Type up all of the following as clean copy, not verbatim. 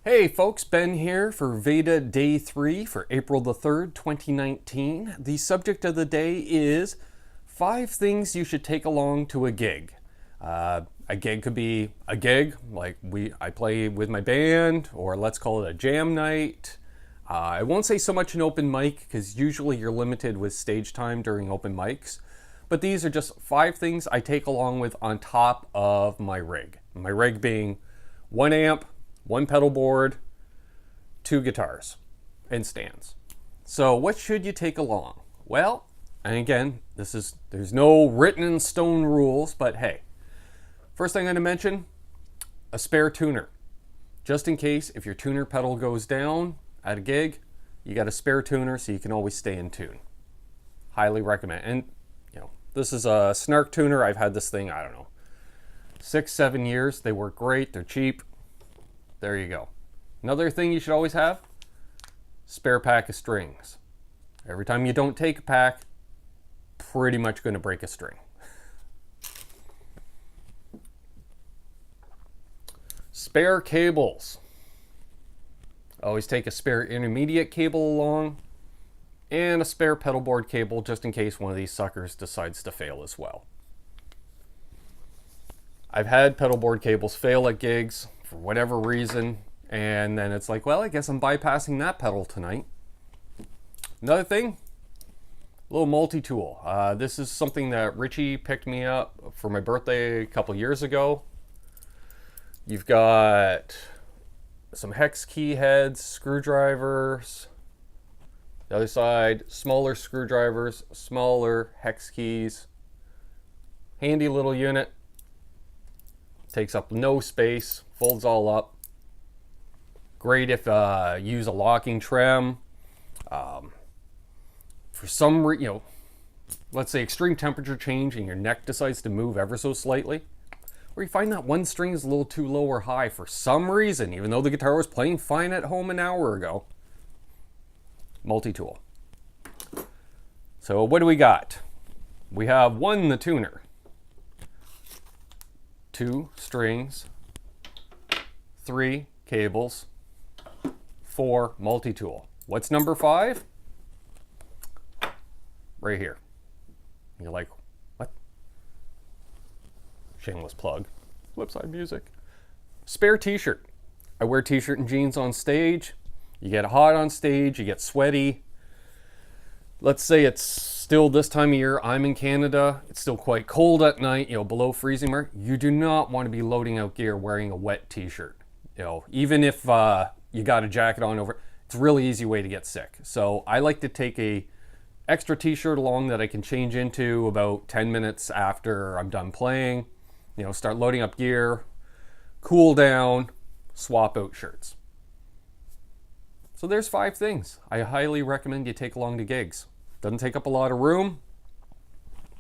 Hey folks, Ben here for VEDA Day 3 for April the 3rd, 2019. The subject of the day is 5 things you should take along to a gig. A gig could be a gig, like I play with my band, or let's call it a jam night. I won't say so much an open mic, because usually you're limited with stage time during open mics. But these are just 5 things I take along with on top of my rig. My rig being 1 amp, 1 pedal board, 2 guitars, and stands. So what should you take along? Well, and again, there's no written in stone rules, but hey, first thing I'm going to mention, a spare tuner. Just in case if your tuner pedal goes down at a gig, you got a spare tuner so you can always stay in tune. Highly recommend. And this is a Snark tuner. I've had this thing, I don't know, 6-7 years. They work great. They're cheap. There you go. Another thing you should always have, spare pack of strings. Every time you don't take a pack, pretty much going to break a string. Spare cables. Always take a spare intermediate cable along and a spare pedal board cable just in case one of these suckers decides to fail as well. I've had pedal board cables fail at gigs for whatever reason, and then it's like, well, I guess I'm bypassing that pedal tonight. Another thing, a little multi-tool. This is something that Richie picked me up for my birthday a couple years ago. You've got some hex key heads, screwdrivers. The other side, smaller screwdrivers, smaller hex keys. Handy little unit. Takes up no space, folds all up. Great if you use a locking trem. For some reason, let's say extreme temperature change and your neck decides to move ever so slightly, or you find that one string is a little too low or high for some reason, even though the guitar was playing fine at home an hour ago. Multi-tool. So what do we got? We have 1, the tuner. 2 strings, 3 cables, 4 multi-tool. What's number 5? Right here. You're like, what? Shameless plug. Flipside music. Spare t-shirt. I wear t-shirt and jeans on stage. You get hot on stage, you get sweaty. Let's say it's still this time of year, I'm in Canada, it's still quite cold at night, below freezing mark. You do not want to be loading out gear wearing a wet t-shirt. Even if you got a jacket on over, it's a really easy way to get sick. So I like to take a extra t-shirt along that I can change into about 10 minutes after I'm done playing. Start loading up gear, cool down, swap out shirts. So there's 5 things I highly recommend you take along to gigs. Doesn't take up a lot of room,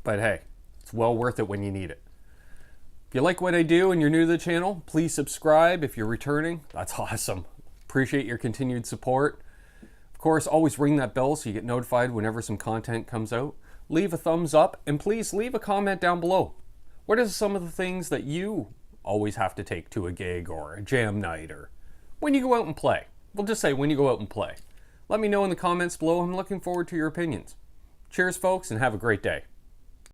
but hey, it's well worth it when you need it. If you like what I do and you're new to the channel, please subscribe. If you're returning, that's awesome. Appreciate your continued support. Of course, always ring that bell so you get notified whenever some content comes out. Leave a thumbs up, and please leave a comment down below. What are some of the things that you always have to take to a gig or a jam night, or when you go out and play? We'll just say when you go out and play. Let me know in the comments below. I'm looking forward to your opinions. Cheers, folks, and have a great day.